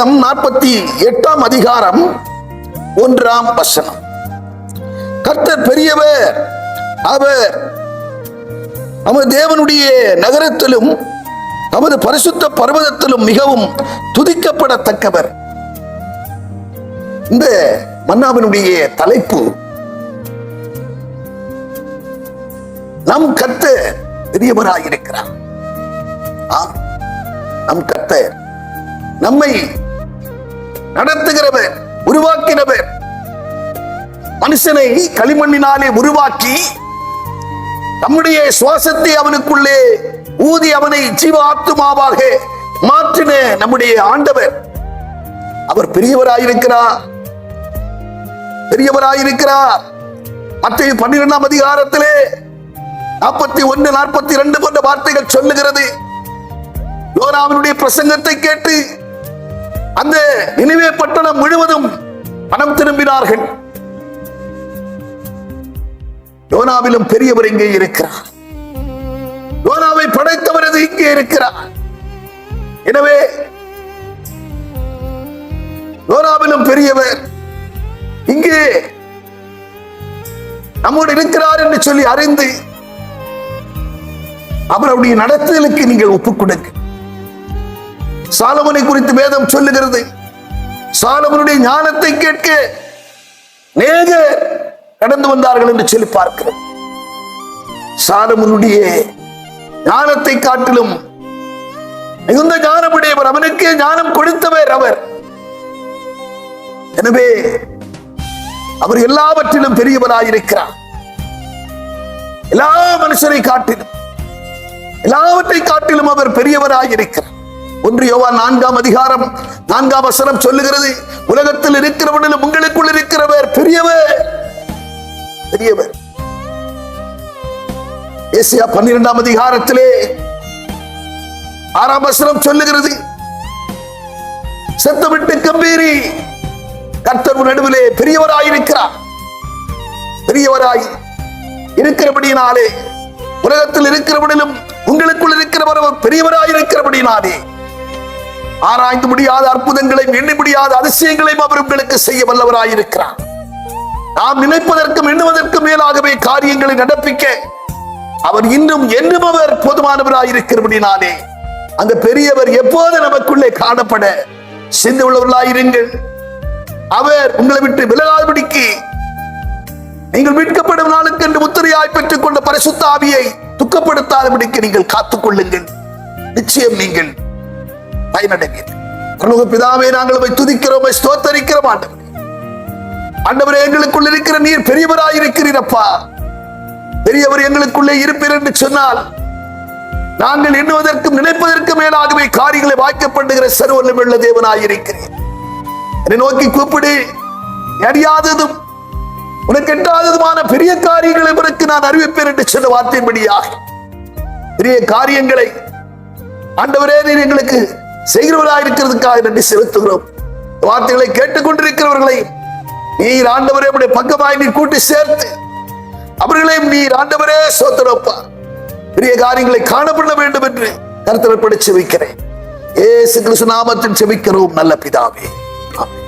சங்கீதம் 48ஆம் அதிகாரம் 1ஆம் வசனம். கர்த்தர் பெரியவர், அவர் நமது தேவனுடைய நகரத்திலும் நமது பரிசுத்த பர்வதத்திலும் மிகவும் துதிக்கப்படத்தக்கவர். இந்த மன்னாவினுடைய தலைப்பு, நம் கர்த்தர் பெரியவராயிருக்கிறார். நம் கர்த்தர் நம்மை நடத்துகிறவர், உருவாக்கினவர். மனுஷனை களிமண்ணினாலே உருவாக்கி நம்முடைய சுவாசத்தை அவனுக்குள்ளே ஊதி அவனை ஜீவ ஆத்துமாவாக மாற்றின நம்முடைய ஆண்டவர். அவர் பெரியவராயிருக்கிறார், பெரியவராயிருக்கிறார். மத்தேயு 12ஆம் அதிகாரத்திலே 41, 42 போன்ற வார்த்தைகள் சொல்லுகிறது. யோனாவினுடைய பிரசங்கத்தை கேட்டு அந்த நினிவே பட்டணம் முழுவதும் மனம் திரும்பினார்கள். யோனாவிலும் பெரியவர் இங்கே இருக்கிறார். யோனாவை படைத்தவர் இங்கே இருக்கிறார். எனவே யோனாவிலும் பெரியவர் இங்கே நம்மோடு இருக்கிறார் என்று சொல்லி அறிந்து அவருடைய நடத்துதலுக்கு நீங்கள் ஒப்புக் கொடுங்க. சாலமோனை குறித்து வேதம் சொல்லுகிறது, சாலமோனுடைய ஞானத்தை கேட்க அநேகர் கடந்து வந்தார்கள் என்று சொல்லி பார்க்கிறோம். சாலமோனுடைய ஞானத்தை காட்டிலும் மிகுந்த ஞானமுடையவர், அவனுக்கே ஞானம் கொடுத்தவர் அவர். எனவே அவர் எல்லாவற்றிலும் பெரியவராயிருக்கிறார். எல்லா மனுஷரை காட்டிலும், எல்லாவற்றை காட்டிலும் அவர் பெரியவராயிருக்கிறார். 1 யோவான் 4ஆம் அதிகாரம் 4ஆம் வசனம் சொல்லுகிறது, உலகத்தில் இருக்கிறவனிலும் உங்களுக்குள் இருக்கிறவர் பெரியவர், பெரியவர். ஏசாயா 12ஆம் அதிகாரத்திலே 6ஆம் வசனம் சொல்லுகிறது, சத்தமிட்டு கம்பீரி, கர்த்தர் நடுவிலே பெரியவராயிருக்கிறார். பெரியவராய் இருக்கிறபடியினாலே, உலகத்தில் இருக்கிறவனிலும் உங்களுக்குள் இருக்கிறவர் பெரியவராயிருக்கிறபடியினாலே, ஆராய்ந்து முடியாத அற்புதங்களையும் எண்ணி முடியாத அதிசயங்களையும் அவர் உங்களுக்கு செய்ய வல்லவராயிருக்கிறார். நாம் நினைப்பதற்கும் எண்ணுவதற்கும் மேலாகவே காரியங்களை நடப்பிக்க அவர் இன்னும் என்றும் அவர் போதுமானவராயிருக்கிறபடினாலே, அந்த பெரியவர் எப்போது நமக்குள்ளே காணப்பட சிந்தை உள்ளவர்களாயிருங்கள். அவர் உங்களை விட்டு விலகாதபடிக்கு நீங்கள் மீட்கப்படும் நாளுக்கு என்று முத்திரையாய் பெற்றுக் கொண்ட பரிசுத்த ஆவியை துக்கப்படுத்தாதபடிக்கு நீங்கள் காத்துக் கொள்ளுங்கள். நிச்சயம் நீங்கள் பயனடைவீர்கள். பரலோக பிதாவே, நாங்கள் உம்மை துதிக்கிறோம், ஸ்தோத்தரிக்கிறோம். ஆண்டவரே, எங்களுக்குள்ள இருக்கிற நீர் பெரியவராயிருக்கிறீரப்பா. பெரியவர் எங்களுக்குள்ளே இருப்பீர் என்று சொன்னால் நாங்கள் எண்ணுவதற்கும் நினைப்பதற்கும் மேலாகவே காரியங்களை வாய்க்கப்படுகிற சர்வவல்லமையுள்ள தேவனாயிருக்கிறீர். என்னை நோக்கி கூப்பிடு, அறியாததும் உனக்கு எட்டாததுமான பெரிய காரியங்களை உனக்கு நான் அறிவிப்பேன் என்று சொன்ன வார்த்தையின்படியாக பெரிய காரியங்களை ஆண்டவரே நீர் எங்களுக்கு செய்கிறவராயிருக்கிறதுக்காக நன்றி செலுத்துகிறோம். வார்த்தைகளை கேட்டுக்கொண்டிருக்கிறவர்களை நீர் ஆண்டவரே உடைய பக்கமாய் நீர் கூட்டி சேர்த்து அவர்களையும் நீர் ஆண்டவரே சோத்திரப்பா பெரிய காரியங்களை காணப்பட வேண்டும் என்று கருத்தரப்படி செபிக்கிறேன். இயேசு கிறிஸ்து நாமத்தில் செபிக்கிறோம் நல்ல பிதாவே. ஆமென்.